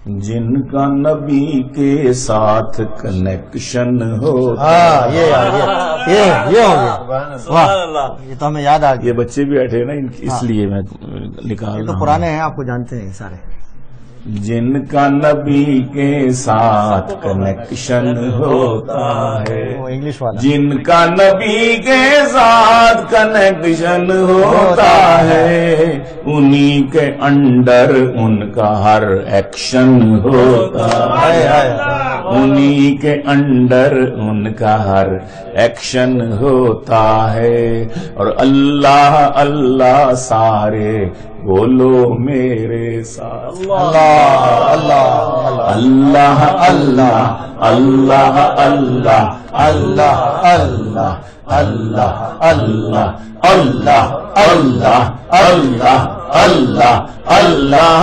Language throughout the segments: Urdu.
جن کا نبی کے ساتھ کنیکشن ہو. یہ ہو گیا. واہ، یہ تو ہمیں یاد آ گیا. یہ بچے بھی بیٹھے نا اس لیے میں نکال یہ تو رہا ہوں. پرانے ہیں، آپ کو جانتے ہیں سارے. جن کا نبی کے ساتھ کنیکشن ہوتا ہے، وہ انگلش والا. جن کا نبی کے ساتھ کنیکشن ہوتا ہے، انہی کے انڈر ان کا ہر ایکشن ہوتا ہے. انہی کے انڈر ان کا ہر ایکشن ہوتا ہے. اور اللہ اللہ سارے بولو میرے ساتھ. اللہ اللہ اللہ اللہ اللہ اللہ اللہ اللہ اللہ اللہ اللہ اللہ اللہ اللہ اللہ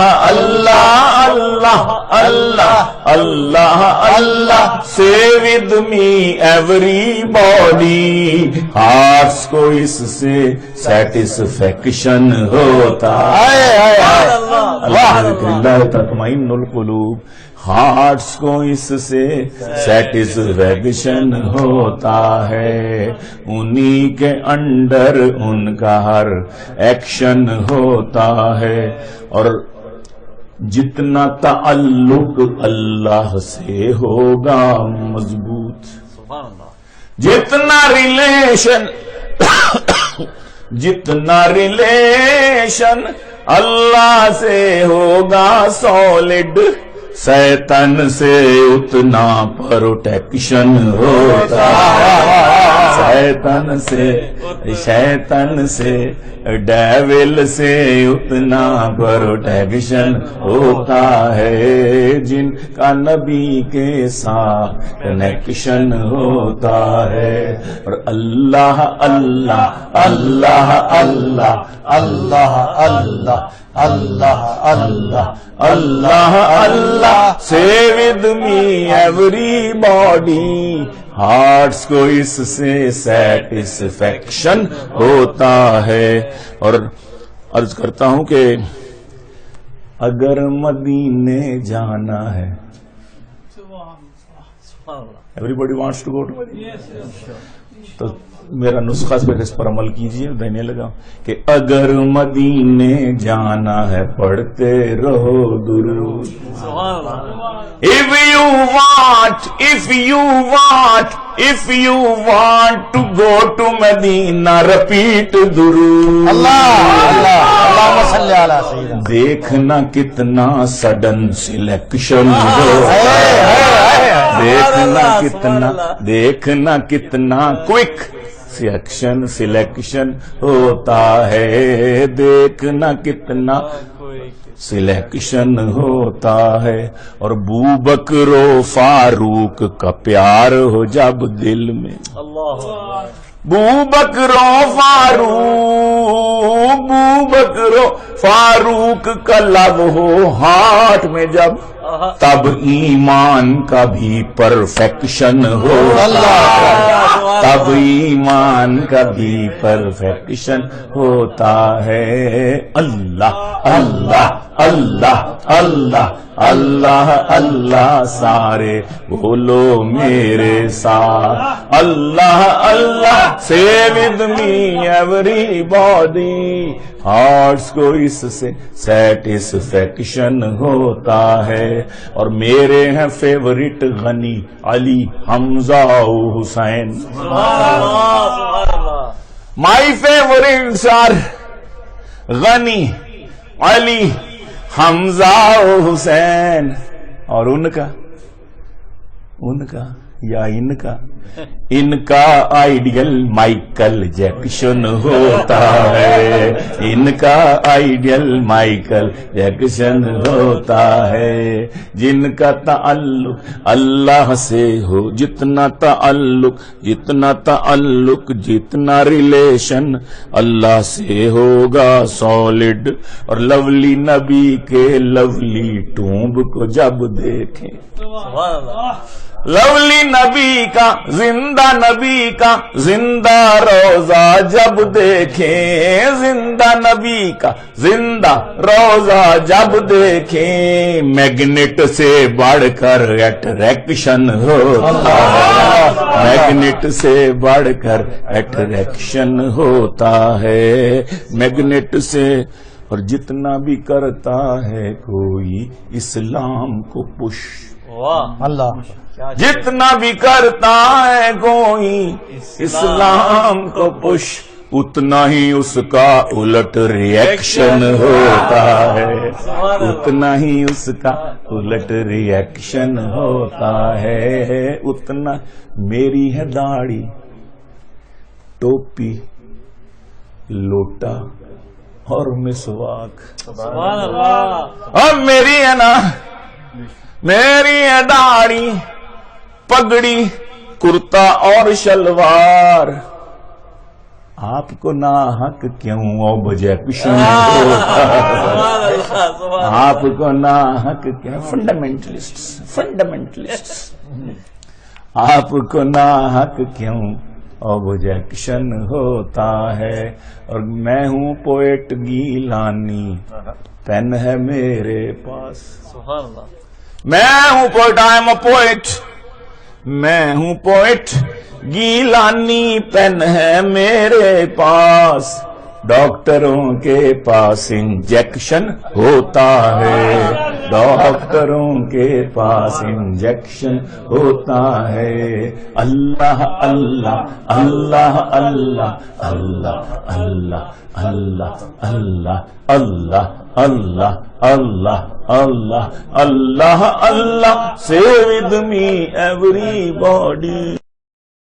اللہ اللہ اللہ. Say with me everybody, hearts کو اس سے سیٹسفیکشن ہوتا ہے. اللہ تطمئن القلوب. ہارٹس کو اس سے سیٹسفیکشن ہوتا ہے، انہی کے انڈر ان کا ہر ایکشن ہوتا ہے. اور جتنا تعلق اللہ سے ہوگا مضبوط، جتنا ریلیشن اللہ سے ہوگا سالڈ، شیطان سے اتنا پروٹیکشن ہوتا ہے. شیطان سے ڈیول سے اتنا پروٹیکشن ہوتا ہے. جن کا نبی کے ساتھ کنیکشن ہوتا ہے. اور اللہ اللہ اللہ اللہ اللہ اللہ اللہ اللہ اللہ اللہ. Say with me everybody, hearts کو اس سے سیٹسفیکشن ہوتا ہے. اور عرض کرتا ہوں کہ اگر مدینے جانا ہے، everybody wants to go to Medina, تو میرا نسخہ اس پر عمل کیجئے. دینے لگا کہ اگر مدینے جانا ہے پڑھتے رہو درود. If you want to go to Medina, repeat درود. اللہم صلی علی سیدنا. دیکھنا کتنا سڈن سلیکشن ہو، دیکھنا کتنا کوئک سلیکشن ہوتا ہے. دیکھنا کتنا سلیکشن ہوتا ہے. اور بو بکر و فاروق کا پیار ہو جب دل میں، بو بکر و فاروق کا لب ہو ہاتھ میں جب، تب ایمان کا بھی پرفیکشن ہو. تب ایمان کا بھی پرفیکشن ہوتا ہے. اللہ اللہ اللہ اللہ اللہ اللہ سارے بولو میرے ساتھ. اللہ اللہ. Say with me everybody, hearts کو اس سے سیٹسفیکشن ہوتا ہے. اور میرے ہیں فیورٹ غنی، علی، حمزہ و حسین. مائی فیورٹس آر غنی، علی، حمزہ و حسین. اور ان کا یا ان کا آئیڈیل مائیکل جیکسن ہوتا ہے. ان کا آئیڈیل مائیکل جیکسن ہوتا ہے. جن کا تعلق اللہ سے ہو، جتنا تعلق جتنا ریلیشن اللہ سے ہوگا سالڈ. اور لولی نبی کے لولی ٹومب کو جب دیکھیں، لولی نبی کا زندہ روزہ جب دیکھیں، زندہ نبی کا زندہ روزہ جب دیکھیں، میگنیٹ سے بڑھ کر اٹریکشن ہوتا ہے، میگنیٹ سے بڑھ کر اٹریکشن ہوتا ہے، میگنیٹ سے۔ اور جتنا بھی کرتا ہے کوئی اسلام کو پش، اللہ جتنا بھی کرتا ہے کوئی اسلام کو پش، اتنا ہی اس کا الٹ ریئیکشن ہوتا ہے، اتنا ہی اس کا الٹ ریئیکشن ہوتا ہے، اتنا۔ میری ہے داڑھی، ٹوپی، لوٹا اور مسواک، سبحان اللہ، اور میری ہے نا، میری ہے داڑھی، پگڑی، کرتا اور شلوار، آپ کو ناحق کیوں آبجیکشن ہوتا ہے، آپ کو ناحق کیوں، فنڈامنٹلسٹ آپ کو ناحق کیوں آبجیکشن ہوتا ہے۔ اور میں ہوں پوئٹ گیلانی، پین ہے میرے پاس، سبحان اللہ، میں ہوں poet, I am a poet, میں ہوں پوئٹ گیلانی، پین ہے میرے پاس، ڈاکٹروں کے پاس انجیکشن ہوتا ہے، ڈاکٹروں کے پاس انجیکشن ہوتا ہے۔ اللہ اللہ اللہ اللہ اللہ اللہ اللہ اللہ اللہ اللہ اللہ اللہ اللہ اللہ، say with me everybody.